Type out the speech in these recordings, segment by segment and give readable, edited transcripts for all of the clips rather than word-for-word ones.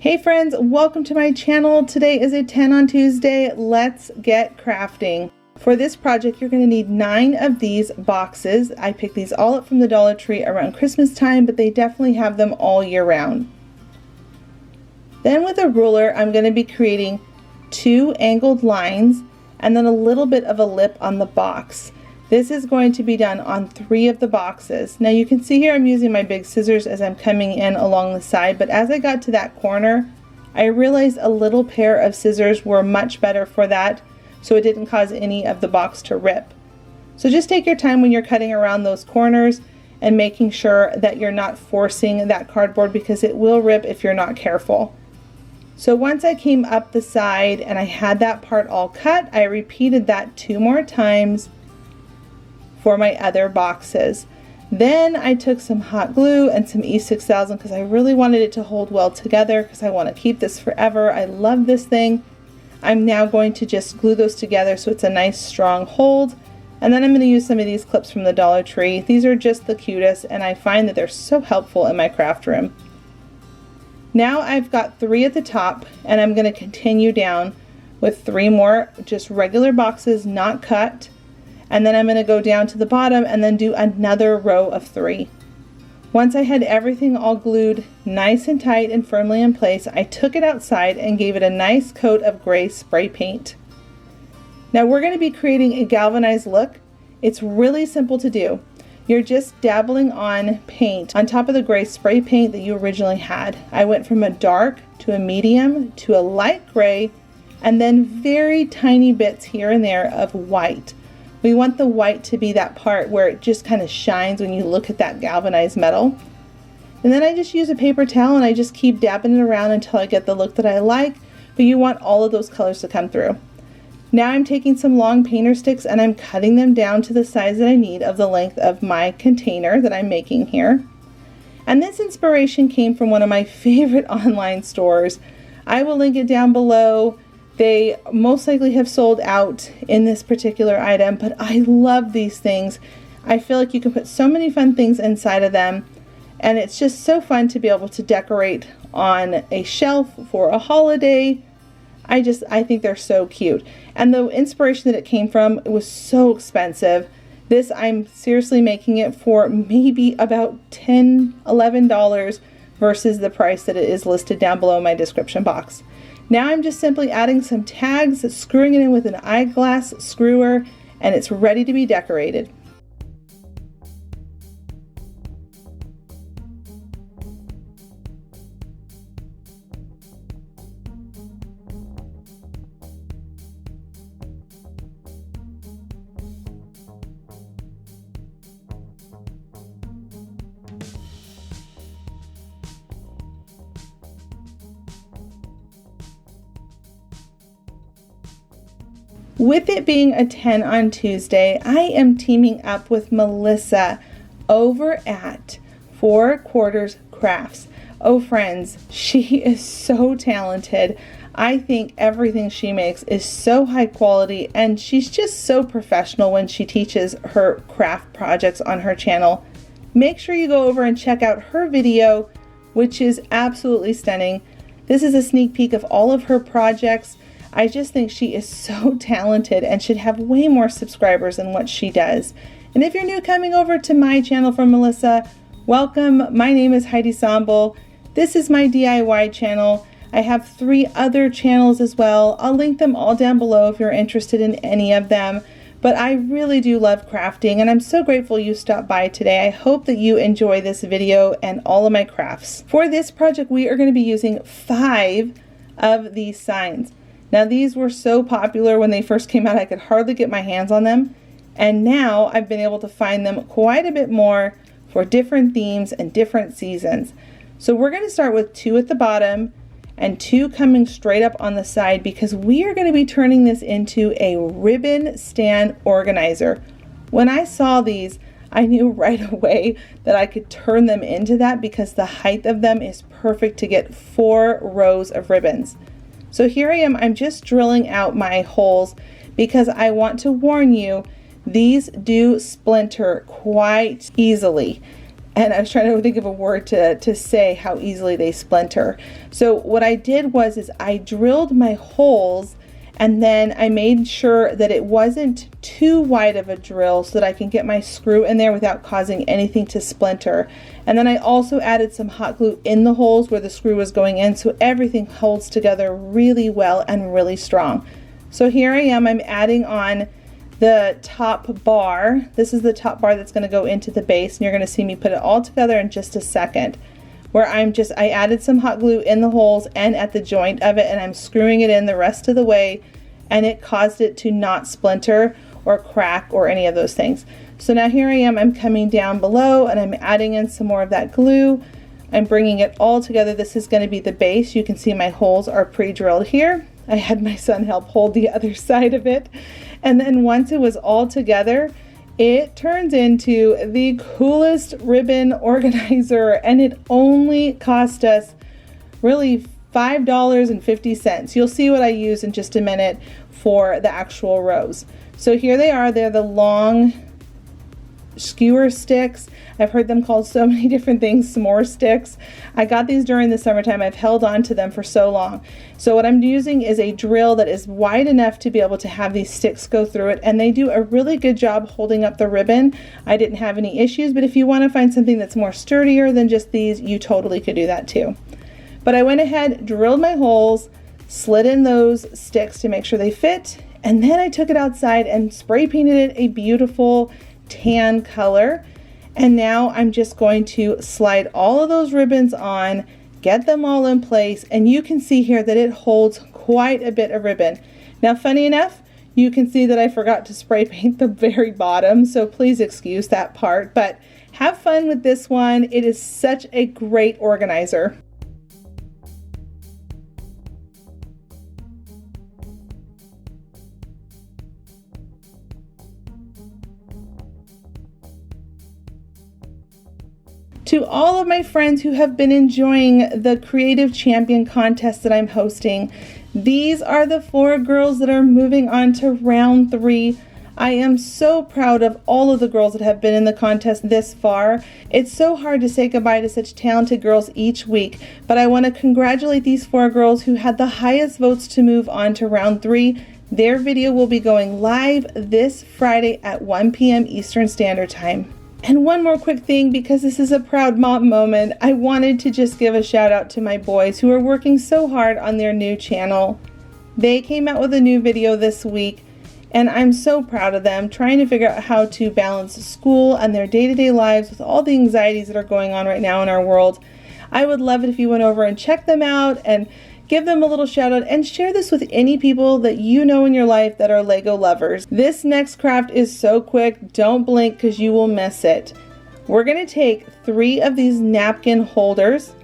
Hey friends, welcome to my channel. Today is a 10 on Tuesday. Let's get crafting. For this project, you're going to need 9 of these boxes. I picked these all up from the Dollar Tree around Christmas time, but they definitely have them all year round. Then with a ruler, I'm going to be creating 2 angled lines and then a little bit of a lip on the box. This is going to be done on 3 of the boxes. Now you can see here I'm using my big scissors as I'm coming in along the side, but as I got to that corner, I realized a little pair of scissors were much better for that, so it didn't cause any of the box to rip. So just take your time when you're cutting around those corners and making sure that you're not forcing that cardboard because it will rip if you're not careful. So once I came up the side and I had that part all cut, I repeated that 2 more times for my other boxes. Then I took some hot glue and some E6000 because I really wanted it to hold well together because I want to keep this forever. I love this thing. I'm now going to just glue those together so it's a nice strong hold. And then I'm going to use some of these clips from the Dollar Tree. These are just the cutest and I find that they're so helpful in my craft room. Now I've got 3 at the top and I'm going to continue down with 3 more just regular boxes not cut. And then I'm going to go down to the bottom and then do another row of 3. Once I had everything all glued nice and tight and firmly in place, I took it outside and gave it a nice coat of gray spray paint. Now we're going to be creating a galvanized look. It's really simple to do. You're just dabbling on paint on top of the gray spray paint that you originally had. I went from a dark to a medium to a light gray and then very tiny bits here and there of white. We want the white to be that part where it just kind of shines when you look at that galvanized metal. And then I just use a paper towel and I just keep dabbing it around until I get the look that I like, but you want all of those colors to come through. Now I'm taking some long painter sticks and I'm cutting them down to the size that I need of the length of my container that I'm making here. And this inspiration came from one of my favorite online stores. I will link it down below. They most likely have sold out in this particular item, but I love these things. I feel like you can put so many fun things inside of them, and it's just so fun to be able to decorate on a shelf for a holiday. I think they're so cute. And the inspiration that it came from, it was so expensive. This, I'm seriously making it for maybe about $10, $11 versus the price that it is listed down below in my description box. Now I'm just simply adding some tags, screwing it in with an eyeglass screwer, and it's ready to be decorated. With it being a 10 on Tuesday, I am teaming up with Melissa over at 4 Quarters Crafts. Oh friends, she is so talented. I think everything she makes is so high quality and she's just so professional when she teaches her craft projects on her channel. Make sure you go over and check out her video, which is absolutely stunning. This is a sneak peek of all of her projects. I just think she is so talented and should have way more subscribers than what she does. And if you're new coming over to my channel from Melissa, welcome. My name is Heidi Sonboul. This is my DIY channel. I have 3 other channels as well. I'll link them all down below if you're interested in any of them. But I really do love crafting and I'm so grateful you stopped by today. I hope that you enjoy this video and all of my crafts. For this project, we are going to be using 5 of these signs. Now these were so popular when they first came out, I could hardly get my hands on them. And now I've been able to find them quite a bit more for different themes and different seasons. So we're going to start with 2 at the bottom and 2 coming straight up on the side because we are going to be turning this into a ribbon stand organizer. When I saw these, I knew right away that I could turn them into that because the height of them is perfect to get 4 rows of ribbons. So here I am, I'm just drilling out my holes because I want to warn you, these do splinter quite easily. and I was trying to think of a word to say how easily they splinter. So what I did is I drilled my holes, and then I made sure that it wasn't too wide of a drill so that I can get my screw in there without causing anything to splinter. And then I also added some hot glue in the holes where the screw was going in, so everything holds together really well and really strong. So here I am, I'm adding on the top bar. This is the top bar that's going to go into the base, and you're going to see me put it all together in just a second, where I added some hot glue in the holes and at the joint of it, and I'm screwing it in the rest of the way, and it caused it to not splinter or crack or any of those things. So now here I am, I'm coming down below and I'm adding in some more of that glue. I'm bringing it all together. This is going to be the base. You can see my holes are pre-drilled here. I had my son help hold the other side of it. And then once it was all together, it turns into the coolest ribbon organizer, and it only cost us really $5.50. You'll see what I use in just a minute for the actual rows. So here they are. They're the long skewer sticks. I've heard them called so many different things, s'more sticks. I got these during the summertime. I've held on to them for so long. So what I'm using is a drill that is wide enough to be able to have these sticks go through it, and they do a really good job holding up the ribbon. I didn't have any issues, but if you want to find something that's more sturdier than just these, you totally could do that too. But I went ahead, drilled my holes, slid in those sticks to make sure they fit, and then I took it outside and spray painted it a beautiful tan color. And now I'm just going to slide all of those ribbons on, get them all in place, and you can see here that it holds quite a bit of ribbon. Now, funny enough, you can see that I forgot to spray paint the very bottom, so please excuse that part, but have fun with this one. It is such a great organizer. To all of my friends who have been enjoying the Creative Champion contest that I'm hosting, these are the 4 girls that are moving on to round 3. I am so proud of all of the girls that have been in the contest this far. It's so hard to say goodbye to such talented girls each week, but I want to congratulate these 4 girls who had the highest votes to move on to round 3. Their video will be going live this Friday at 1 p.m. Eastern Standard Time. And one more quick thing, because this is a proud mom moment, I wanted to just give a shout out to my boys who are working so hard on their new channel. They came out with a new video this week, and I'm so proud of them, trying to figure out how to balance school and their day-to-day lives with all the anxieties that are going on right now in our world. I would love it if you went over and checked them out and give them a little shout out, and share this with any people that you know in your life that are Lego lovers. This next craft is so quick, don't blink because you will miss it. We're going to take 3 of these napkin holders.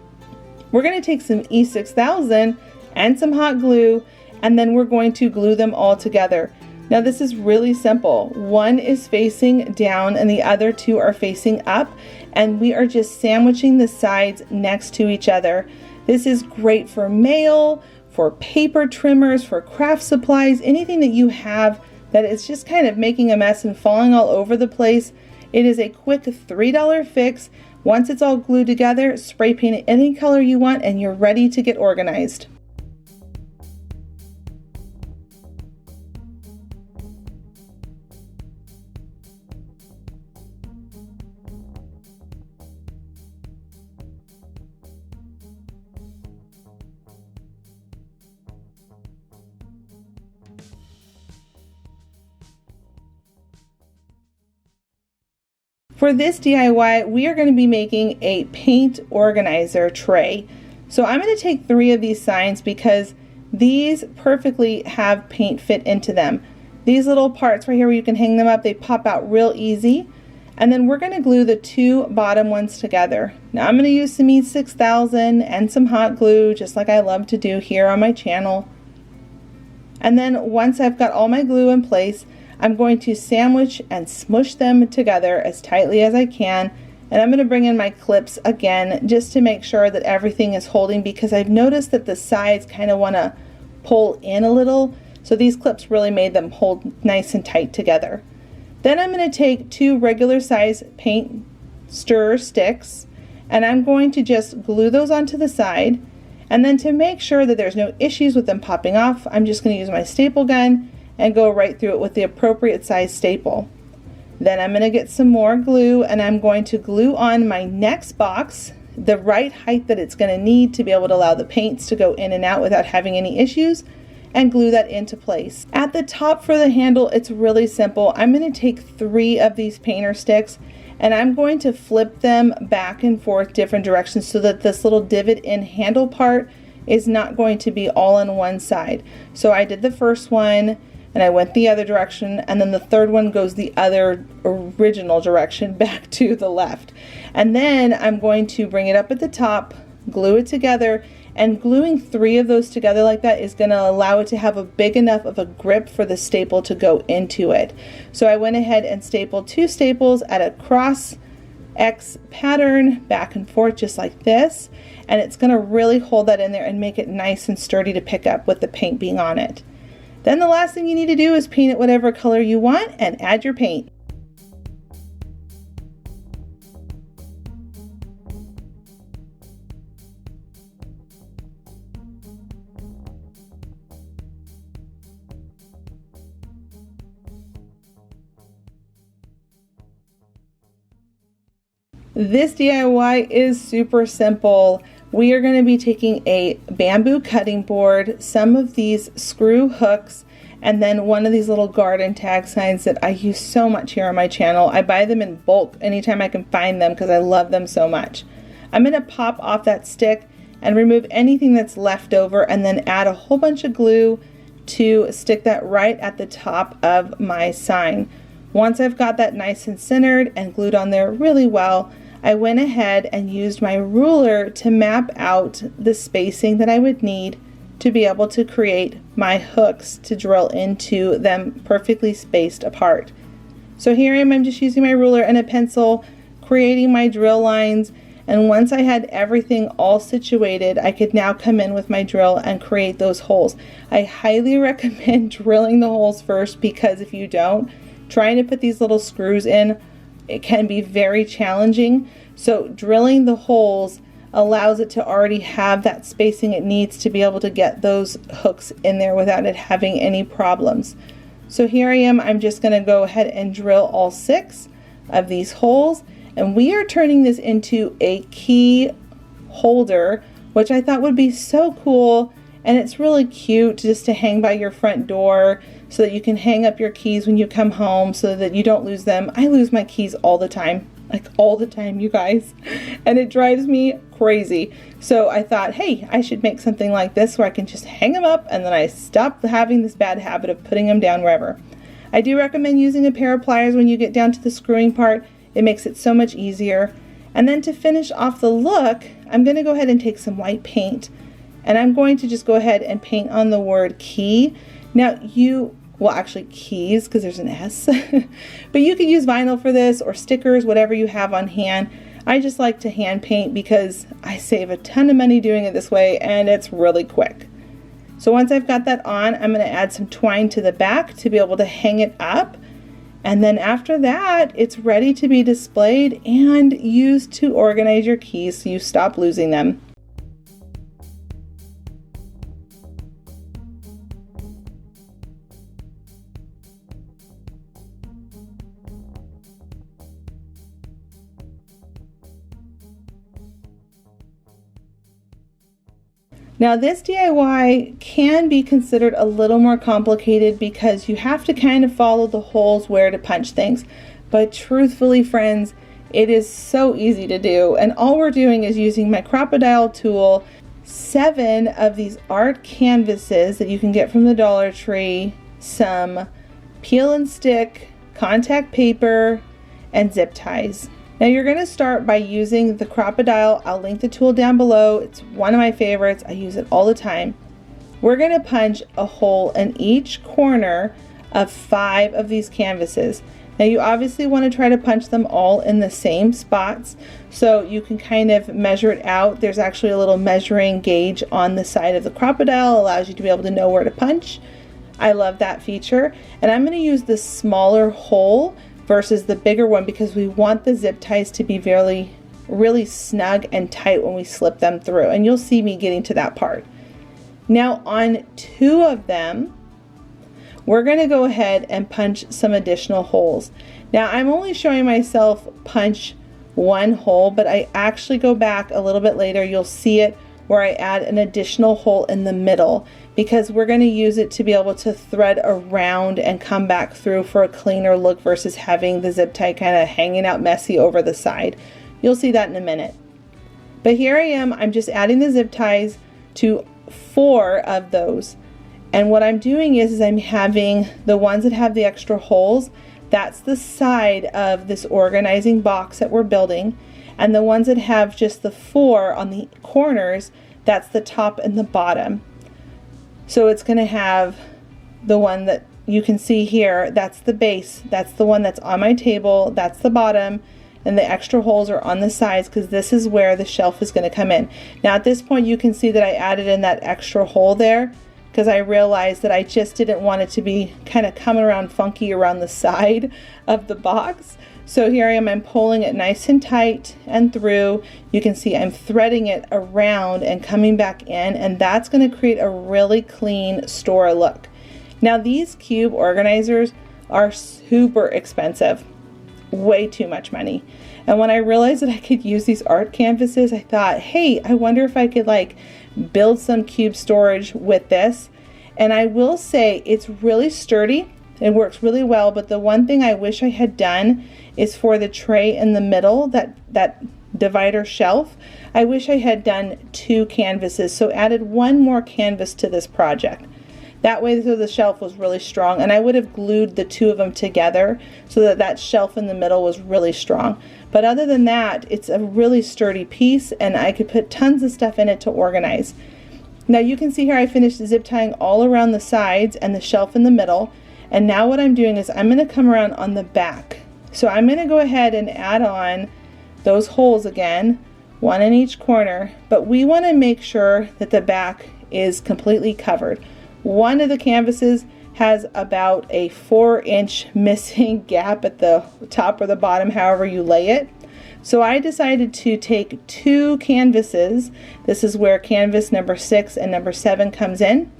We're going to take some E6000 and some hot glue, and then we're going to glue them all together. Now this is really simple. One is facing down and the other 2 are facing up, and we are just sandwiching the sides next to each other. This is great for mail, for paper trimmers, for craft supplies, anything that you have that is just kind of making a mess and falling all over the place. It is a quick $3 fix. Once it's all glued together, spray paint it any color you want and you're ready to get organized. For this DIY, we are going to be making a paint organizer tray. So I'm going to take 3 of these signs because these perfectly have paint fit into them. These little parts right here where you can hang them up, they pop out real easy. And then we're going to glue the 2 bottom ones together. Now I'm going to use some E6000 and some hot glue, just like I love to do here on my channel. And then once I've got all my glue in place, I'm going to sandwich and smush them together as tightly as I can, and I'm going to bring in my clips again just to make sure that everything is holding, because I've noticed that the sides kind of want to pull in a little, so these clips really made them hold nice and tight together. Then I'm going to take 2 regular size paint stir sticks, and I'm going to just glue those onto the side. And then to make sure that there's no issues with them popping off, I'm just going to use my staple gun and go right through it with the appropriate size staple. Then I'm going to get some more glue, and I'm going to glue on my next box the right height that it's going to need to be able to allow the paints to go in and out without having any issues, and glue that into place. At the top for the handle, it's really simple. I'm going to take 3 of these painter sticks, and I'm going to flip them back and forth different directions so that this little divot in handle part is not going to be all on one side. So I did the first one, and I went the other direction, and then the third one goes the other original direction back to the left. And then I'm going to bring it up at the top, glue it together, and gluing 3 of those together like that is going to allow it to have a big enough of a grip for the staple to go into it. So I went ahead and stapled 2 staples at a cross X pattern back and forth just like this, and it's going to really hold that in there and make it nice and sturdy to pick up with the paint being on it. Then the last thing you need to do is paint it whatever color you want and add your paint. This DIY is super simple. We are going to be taking a bamboo cutting board, some of these screw hooks, and then one of these little garden tag signs that I use so much here on my channel. I buy them in bulk anytime I can find them because I love them so much. I'm going to pop off that stick and remove anything that's left over, and then add a whole bunch of glue to stick that right at the top of my sign. Once I've got that nice and centered and glued on there really well, I went ahead and used my ruler to map out the spacing that I would need to be able to create my hooks to drill into them perfectly spaced apart. So here I am, I'm just using my ruler and a pencil, creating my drill lines, and once I had everything all situated, I could now come in with my drill and create those holes. I highly recommend drilling the holes first, because if you don't, trying to put these little screws in, it can be very challenging. So drilling the holes allows it to already have that spacing it needs to be able to get those hooks in there without it having any problems. So here I am, I'm just going to go ahead and drill all 6 of these holes, and we are turning this into a key holder, which I thought would be so cool. And it's really cute just to hang by your front door so that you can hang up your keys when you come home so that you don't lose them. I lose my keys all the time, like all the time, you guys, and it drives me crazy. So I thought, hey, I should make something like this where I can just hang them up, and then I stop having this bad habit of putting them down wherever. I do recommend using a pair of pliers when you get down to the screwing part. It makes it so much easier. And then to finish off the look, I'm going to go ahead and take some white paint, and I'm going to just go ahead and paint on the word key. Now well, actually keys, because there's an S, but you could use vinyl for this, or stickers, whatever you have on hand. I just like to hand paint because I save a ton of money doing it this way, and it's really quick. So once I've got that on, I'm going to add some twine to the back to be able to hang it up. And then after that, it's ready to be displayed and used to organize your keys so you stop losing them. Now this DIY can be considered a little more complicated because you have to kind of follow the holes where to punch things. But truthfully, friends, it is so easy to do. And all we're doing is using my Crop-A-Dile tool, 7 of these art canvases that you can get from the Dollar Tree, some peel and stick, contact paper, and zip ties. Now you're going to start by using the Crop-A-Dile. I'll link the tool down below. It's one of my favorites. I use it all the time. We're going to punch a hole in each corner of 5 of these canvases. Now you obviously want to try to punch them all in the same spots so you can kind of measure it out. There's actually a little measuring gauge on the side of the Crop-A-Dile, allows you to be able to know where to punch. I love that feature. And I'm going to use the smaller hole versus the bigger one, because we want the zip ties to be really snug and tight when we slip them through. And you'll see me getting to that part. Now on 2 of them, we're going to go ahead and punch some additional holes. Now I'm only showing myself punch 1 hole, but I actually go back a little bit later. You'll see it where I add an additional hole in the middle, because we're going to use it to be able to thread around and come back through for a cleaner look versus having the zip tie kind of hanging out messy over the side. You'll see that in a minute. But here I am, I'm just adding the zip ties to 4 of those. And what I'm doing is I'm having the ones that have the extra holes, that's the side of this organizing box that we're building. And the ones that have just the 4 on the corners, that's the top and the bottom. So it's going to have the one that you can see here, that's the base, that's the one that's on my table, that's the bottom, and the extra holes are on the sides because this is where the shelf is going to come in. Now at this point you can see that I added in that extra hole there because I realized that I just didn't want it to be kind of coming around funky around the side of the box. So here I am, I'm pulling it nice and tight and through. You can see I'm threading it around and coming back in, and that's going to create a really clean store look. Now these cube organizers are super expensive, way too much money. And when I realized that I could use these art canvases, I thought, hey, I wonder if I could like build some cube storage with this. And I will say it's really sturdy. It works really well, but the one thing I wish I had done is for the tray in the middle, that divider shelf, I wish I had done 2 canvases, so added 1 more canvas to this project. That way so the shelf was really strong, and I would have glued the 2 of them together so that that shelf in the middle was really strong. But other than that, it's a really sturdy piece, and I could put tons of stuff in it to organize. Now you can see here I finished zip tying all around the sides and the shelf in the middle. And now what I'm doing is I'm going to come around on the back. So I'm going to go ahead and add on those holes again, 1 in each corner, but we want to make sure that the back is completely covered. One of the canvases has about a 4-inch missing gap at the top or the bottom, however you lay it. So I decided to take 2 canvases. This is where canvas number 6 and number 7 comes in.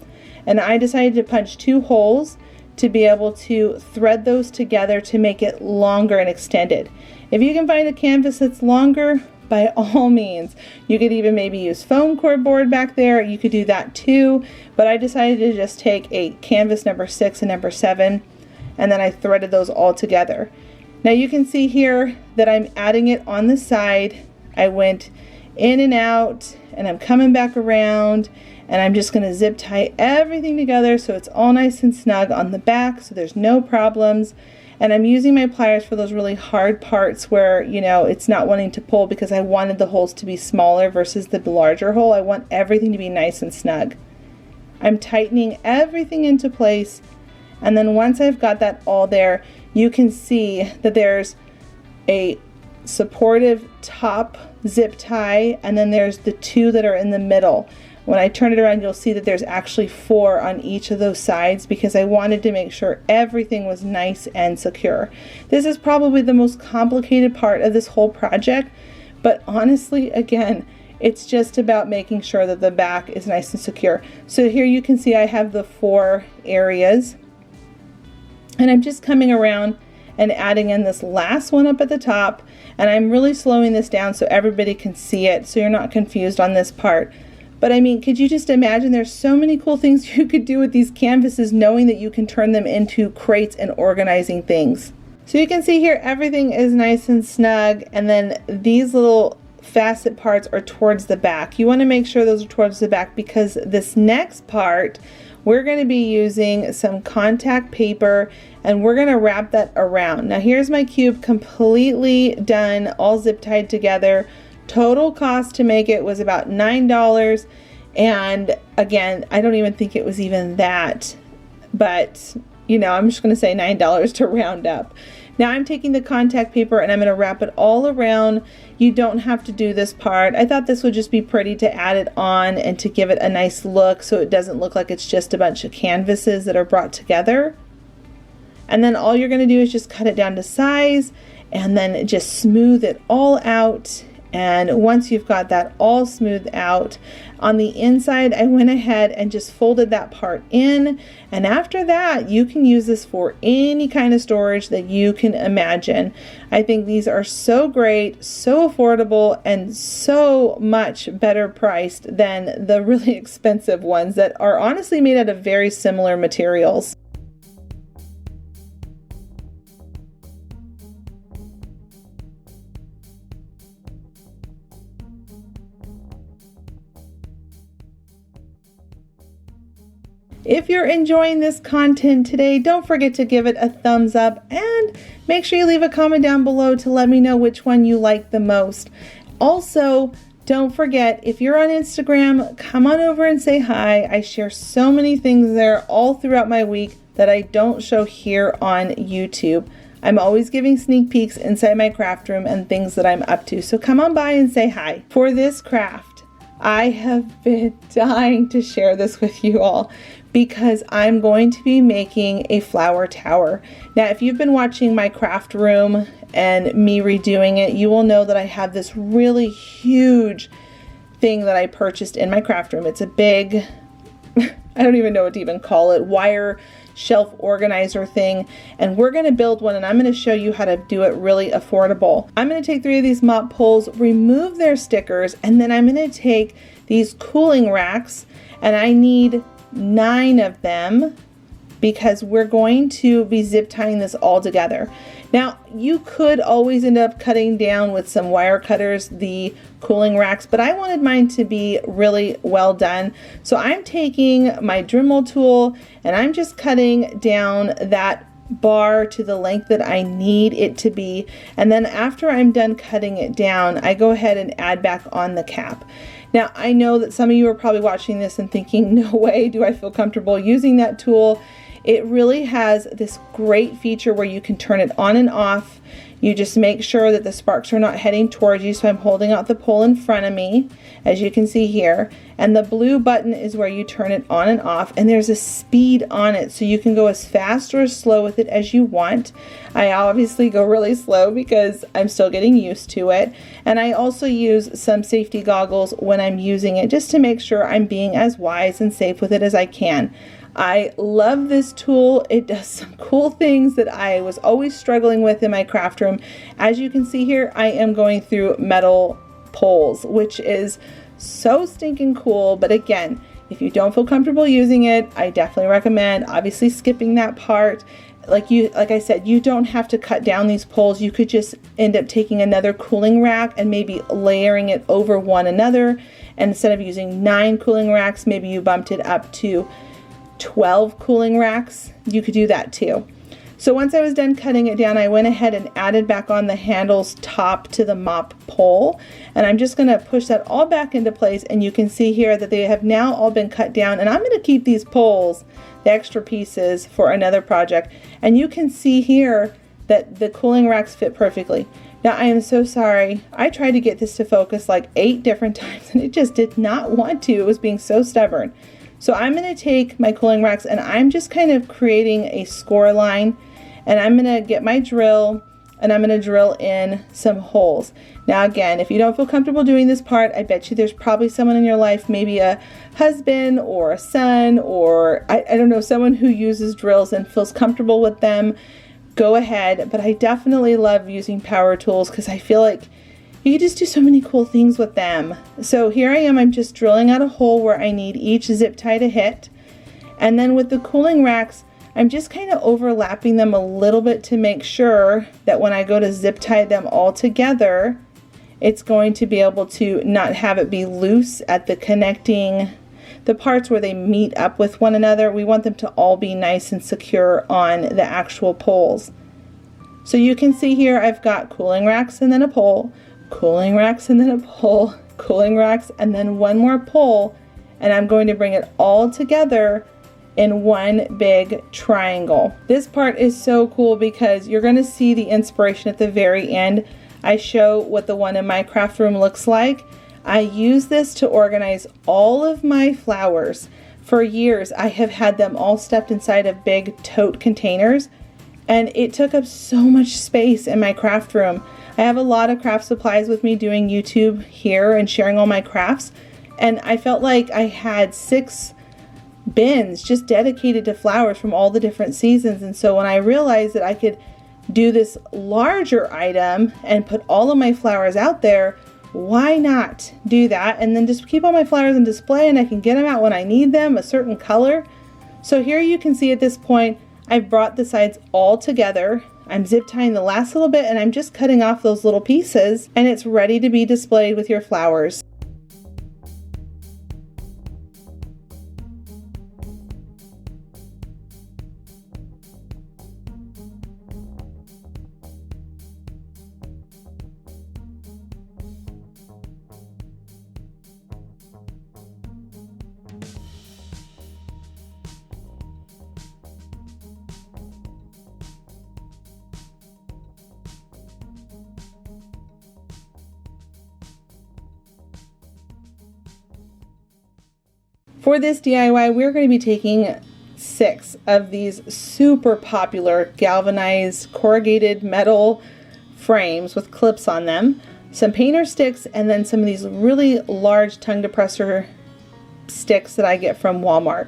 And I decided to punch 2 holes to be able to thread those together to make it longer and extended. If you can find a canvas that's longer, by all means. You could even maybe use foam core board back there. You could do that too. But I decided to just take a canvas number 6 and number 7, and then I threaded those all together. Now you can see here that I'm adding it on the side. I went in and out, and I'm coming back around, and I'm just going to zip tie everything together so it's all nice and snug on the back so there's no problems. And I'm using my pliers for those really hard parts where, you know, it's not wanting to pull, because I wanted the holes to be smaller versus the larger hole. I want everything to be nice and snug. I'm tightening everything into place, and then once I've got that all there, you can see that there's a supportive top zip tie, and then there's the 2 that are in the middle. When I turn it around, you'll see that there's actually 4 on each of those sides, because I wanted to make sure everything was nice and secure. This is probably the most complicated part of this whole project, but honestly, again, it's just about making sure that the back is nice and secure. So here you can see I have the 4 areas, and I'm just coming around and adding in this last one up at the top, and I'm really slowing this down so everybody can see it, so you're not confused on this part. But I mean, could you just imagine, there's so many cool things you could do with these canvases, knowing that you can turn them into crates and organizing things. So you can see here everything is nice and snug, and then these little facet parts are towards the back. You want to make sure those are towards the back, because this next part we're going to be using some contact paper, and we're going to wrap that around. Now here's my cube completely done, all zip tied together. Total cost to make it was about $9, and again, I don't even think it was even that, but you know, I'm just going to say $9 to round up. Now I'm taking the contact paper and I'm going to wrap it all around. You don't have to do this part. I thought this would just be pretty to add it on and to give it a nice look, so it doesn't look like it's just a bunch of canvases that are brought together. And then all you're going to do is just cut it down to size and then just smooth it all out. And once you've got that all smoothed out, on the inside, I went ahead and just folded that part in. And after that, you can use this for any kind of storage that you can imagine. I think these are so great, so affordable, and so much better priced than the really expensive ones that are honestly made out of very similar materials. If you're enjoying this content today, don't forget to give it a thumbs up and make sure you leave a comment down below to let me know which one you like the most. Also, don't forget, if you're on Instagram, come on over and say hi. I share so many things there all throughout my week that I don't show here on YouTube. I'm always giving sneak peeks inside my craft room and things that I'm up to, so come on by and say hi. For this craft, I have been dying to share this with you all because I'm going to be making a flower tower. Now, if you've been watching my craft room and me redoing it, you will know that I have this really huge thing that I purchased in my craft room. It's a big, I don't even know what to even call it, wire shelf organizer thing. And we're gonna build one, and I'm gonna show you how to do it really affordable. I'm gonna take 3 of these mop poles, remove their stickers, and then I'm gonna take these cooling racks, and I need 9 of them because we're going to be zip tying this all together. Now, you could always end up cutting down with some wire cutters the cooling racks, but I wanted mine to be really well done. So I'm taking my Dremel tool and I'm just cutting down that bar to the length that I need it to be. And then after I'm done cutting it down, I go ahead and add back on the cap. Now, I know that some of you are probably watching this and thinking, no way do I feel comfortable using that tool. It really has this great feature where you can turn it on and off. You just make sure that the sparks are not heading towards you. So I'm holding out the pole in front of me, as you can see here. And the blue button is where you turn it on and off. And there's a speed on it, so you can go as fast or as slow with it as you want. I obviously go really slow because I'm still getting used to it. And I also use some safety goggles when I'm using it, just to make sure I'm being as wise and safe with it as I can. I love this tool. It does some cool things that I was always struggling with in my craft room. As you can see here, I am going through metal poles, which is so stinking cool. But again, if you don't feel comfortable using it, I definitely recommend obviously skipping that part. Like I said, you don't have to cut down these poles. You could just end up taking another cooling rack and maybe layering it over one another. And instead of using 9 cooling racks, maybe you bumped it up to 12 cooling racks. You could do that too. So once I was done cutting it down, I went ahead and added back on the handles top to the mop pole, and I'm just going to push that all back into place. And you can see here that they have now all been cut down, and I'm going to keep these poles, the extra pieces, for another project. And you can see here that the cooling racks fit perfectly. Now, I am so sorry. I tried to get this to focus like 8 different times and it just did not want to. It was being so stubborn. So I'm going to take my cooling racks and I'm just kind of creating a score line, and I'm going to get my drill and I'm going to drill in some holes. Now again, if you don't feel comfortable doing this part, I bet you there's probably someone in your life, maybe a husband or a son, or I don't know, someone who uses drills and feels comfortable with them. Go ahead, but I definitely love using power tools because I feel like you can just do so many cool things with them. So here I am, I'm just drilling out a hole where I need each zip tie to hit. And then with the cooling racks, I'm just kind of overlapping them a little bit to make sure that when I go to zip tie them all together, it's going to be able to not have it be loose at the connecting, the parts where they meet up with one another. We want them to all be nice and secure on the actual poles. So you can see here I've got cooling racks and then a pole, cooling racks and then a pole, cooling racks and then one more pole, and I'm going to bring it all together in one big triangle. This part is so cool because you're going to see the inspiration at the very end. I show what the one in my craft room looks like. I use this to organize all of my flowers. For years I have had them all stuffed inside of big tote containers, and it took up so much space in my craft room. I have a lot of craft supplies with me doing YouTube here and sharing all my crafts, and I felt like I had 6 bins just dedicated to flowers from all the different seasons. And so when I realized that I could do this larger item and put all of my flowers out there, why not do that and then just keep all my flowers on display, and I can get them out when I need them, a certain color. So here you can see at this point I've brought the sides all together. I'm zip tying the last little bit, and I'm just cutting off those little pieces, and it's ready to be displayed with your flowers. For this DIY, we're going to be taking 6 of these super popular galvanized corrugated metal frames with clips on them, some painter sticks, and then some of these really large tongue depressor sticks that I get from Walmart.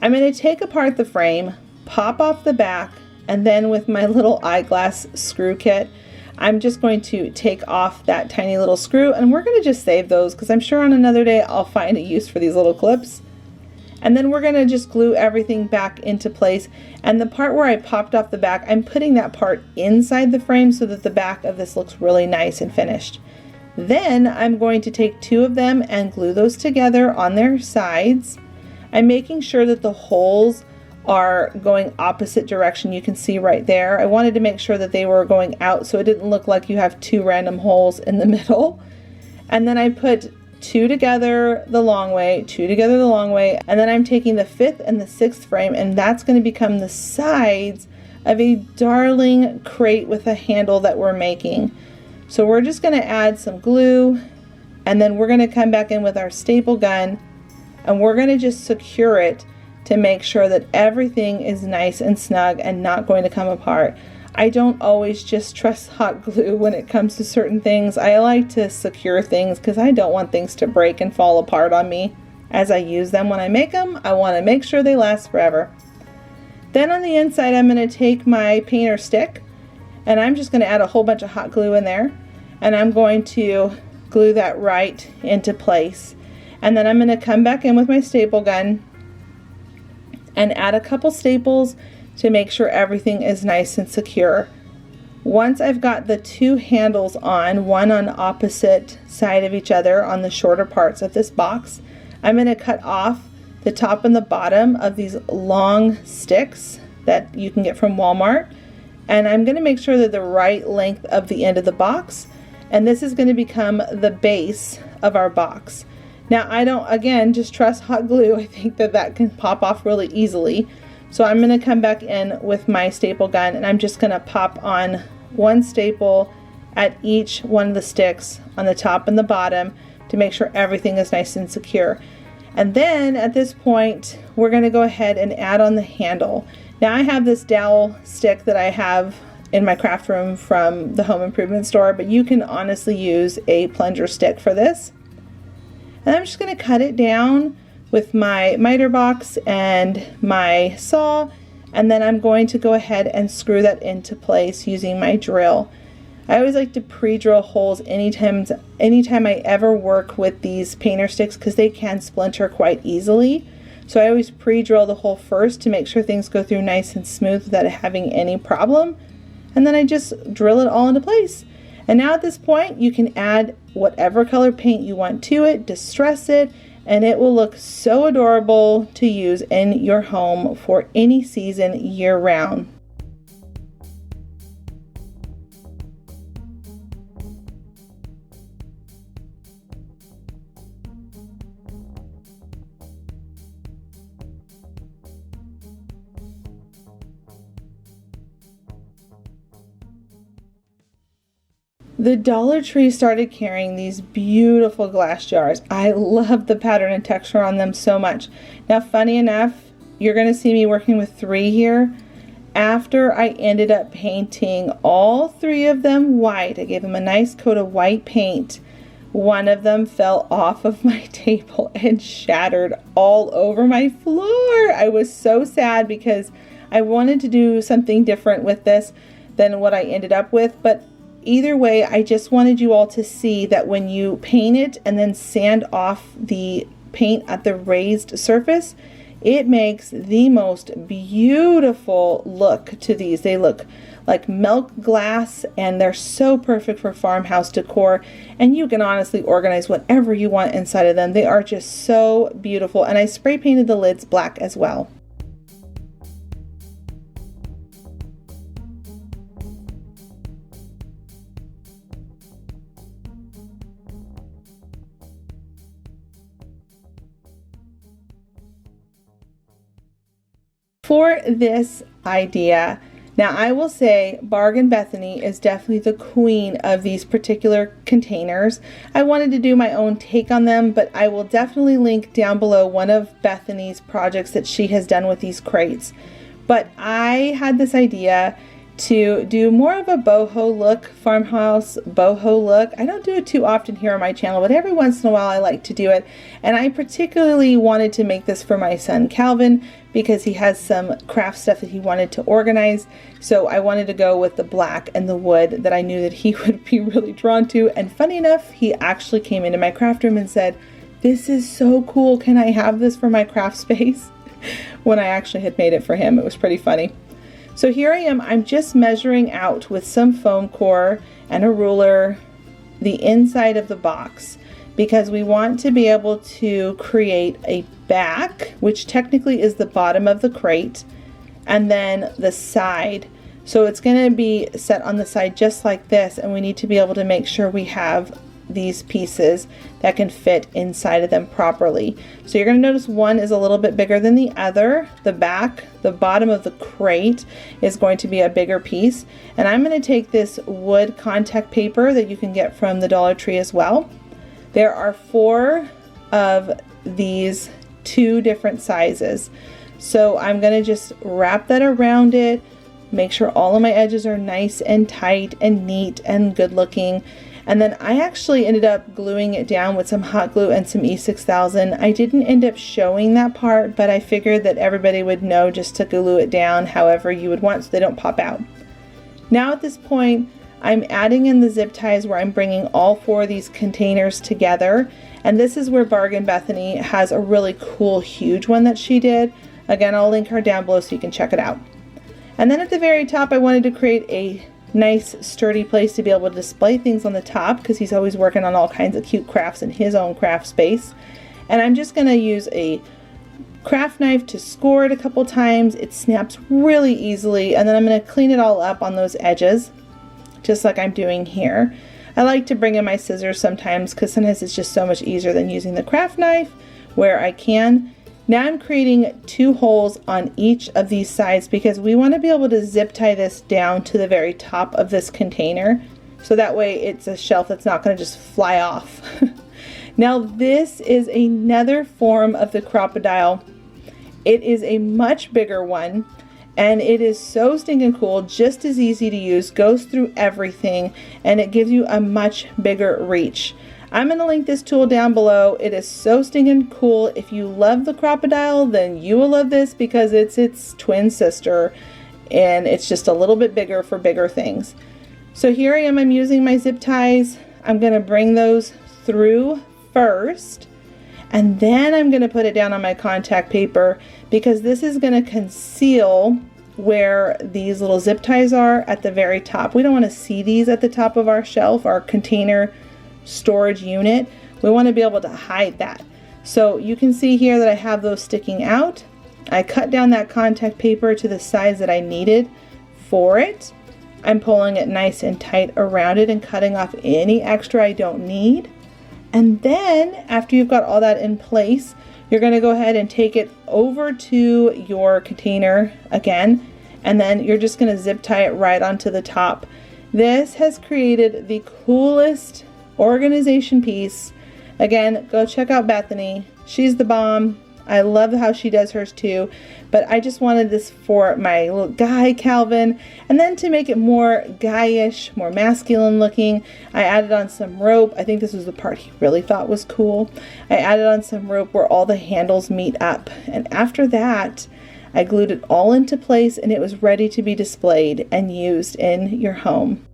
I'm going to take apart the frame, pop off the back, and then with my little eyeglass screw kit, I'm just going to take off that tiny little screw, and we're going to just save those because I'm sure on another day I'll find a use for these little clips. And then we're going to just glue everything back into place. And the part where I popped off the back, I'm putting that part inside the frame so that the back of this looks really nice and finished. Then I'm going to take 2 of them and glue those together on their sides. I'm making sure that the holes are going opposite direction. You can see right there. I wanted to make sure that they were going out so it didn't look like you have 2 random holes in the middle. And then I put 2 together the long way, 2 together the long way, and then I'm taking the 5th and the 6th frame, and that's going to become the sides of a darling crate with a handle that we're making. So we're just going to add some glue, and then we're going to come back in with our staple gun, and we're going to just secure it to make sure that everything is nice and snug and not going to come apart. I don't always just trust hot glue when it comes to certain things. I like to secure things because I don't want things to break and fall apart on me as I use them. When I make them, I want to make sure they last forever. Then on the inside, I'm going to take my painter stick, and I'm just going to add a whole bunch of hot glue in there, and I'm going to glue that right into place. And then I'm going to come back in with my staple gun and add a couple staples to make sure everything is nice and secure. Once I've got the 2 handles on, one on opposite side of each other on the shorter parts of this box, I'm going to cut off the top and the bottom of these long sticks that you can get from Walmart, and I'm going to make sure that the right length of the end of the box, and this is going to become the base of our box. Now I don't, again, just trust hot glue. I think that that can pop off really easily. So I'm going to come back in with my staple gun, and I'm just going to pop on 1 staple at each one of the sticks on the top and the bottom to make sure everything is nice and secure. And then at this point, we're going to go ahead and add on the handle. Now I have this dowel stick that I have in my craft room from the home improvement store, but you can honestly use a plunger stick for this. And I'm just going to cut it down with my miter box and my saw, and then I'm going to go ahead and screw that into place using my drill. I always like to pre-drill holes anytime I ever work with these painter sticks because they can splinter quite easily. So I always pre-drill the hole first to make sure things go through nice and smooth without having any problem. And then I just drill it all into place. And now at this point, you can add whatever color paint you want to it, distress it, and it will look so adorable to use in your home for any season year round. The Dollar Tree started carrying these beautiful glass jars. I love the pattern and texture on them so much. Now, funny enough, you're going to see me working with 3 here, after I ended up painting all 3 of them white, I gave them a nice coat of white paint, one of them fell off of my table and shattered all over my floor. I was so sad because I wanted to do something different with this than what I ended up with, but either way, I just wanted you all to see that when you paint it and then sand off the paint at the raised surface, it makes the most beautiful look to these. They look like milk glass and they're so perfect for farmhouse decor, and you can honestly organize whatever you want inside of them. They are just so beautiful, and I spray painted the lids black as well. For this idea, now I will say Bargain Bethany is definitely the queen of these particular containers. I wanted to do my own take on them, but I will definitely link down below one of Bethany's projects that she has done with these crates. But I had this idea to do more of a boho look, farmhouse boho look. I don't do it too often here on my channel, but every once in a while I like to do it. And I particularly wanted to make this for my son Calvin because he has some craft stuff that he wanted to organize. So I wanted to go with the black and the wood that I knew that he would be really drawn to. And funny enough, he actually came into my craft room and said, "This is so cool. Can I have this for my craft space?" When I actually had made it for him. It was pretty funny. So here I am, I'm just measuring out with some foam core and a ruler the inside of the box because we want to be able to create a back, which technically is the bottom of the crate, and then the side. So it's going to be set on the side just like this, and we need to be able to make sure we have these pieces that can fit inside of them properly. So you're going to notice one is a little bit bigger than the other. The back, the bottom of the crate is going to be a bigger piece, and I'm going to take this wood contact paper that you can get from the Dollar Tree as well. There are 4 of these 2 different sizes, so I'm going to just wrap that around it, make sure all of my edges are nice and tight and neat and good looking. And then I actually ended up gluing it down with some hot glue and some E6000. I didn't end up showing that part, but I figured that everybody would know just to glue it down however you would want so they don't pop out. Now at this point, I'm adding in the zip ties where I'm bringing all 4 of these containers together. And this is where Bargain Bethany has a really cool, huge one that she did. Again, I'll link her down below so you can check it out. And then at the very top, I wanted to create a nice sturdy place to be able to display things on the top because he's always working on all kinds of cute crafts in his own craft space. And I'm just going to use a craft knife to score it a couple times. It snaps really easily, and then I'm going to clean it all up on those edges just like I'm doing here. I like to bring in my scissors sometimes because sometimes it's just so much easier than using the craft knife where I can. Now I'm creating 2 holes on each of these sides because we want to be able to zip tie this down to the very top of this container. So that way it's a shelf that's not going to just fly off. Now this is another form of the Crop-A-Dile. It is a much bigger one and it is so stinking cool, just as easy to use, goes through everything, and it gives you a much bigger reach. I'm going to link this tool down below. It is so stinking cool. If you love the Crop-A-Dile, then you will love this because it's its twin sister and it's just a little bit bigger for bigger things. So here I am, I'm using my zip ties. I'm going to bring those through first, and then I'm going to put it down on my contact paper because this is going to conceal where these little zip ties are at the very top. We don't want to see these at the top of our shelf, our container storage unit. We want to be able to hide that. So you can see here that I have those sticking out. I cut down that contact paper to the size that I needed for it. I'm pulling it nice and tight around it and cutting off any extra I don't need. And then after you've got all that in place, you're going to go ahead and take it over to your container again, and then you're just going to zip tie it right onto the top. This has created the coolest organization piece. Again, go check out Bethany. She's the bomb. I love how she does hers too, but I just wanted this for my little guy Calvin. And then to make it more guyish, more masculine looking, I added on some rope. I think this was the part he really thought was cool. I added on some rope where all the handles meet up. And after that, I glued it all into place and it was ready to be displayed and used in your home.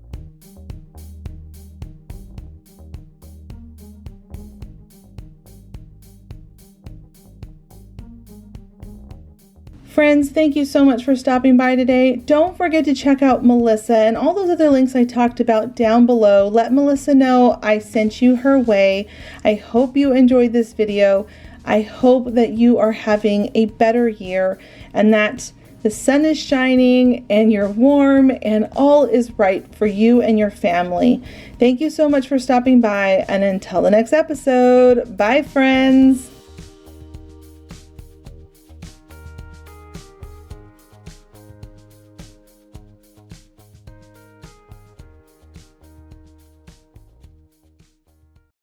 Friends, thank you so much for stopping by today. Don't forget to check out Melissa and all those other links I talked about down below. Let Melissa know I sent you her way. I hope you enjoyed this video. I hope that you are having a better year and that the sun is shining and you're warm and all is right for you and your family. Thank you so much for stopping by, and until the next episode, bye friends.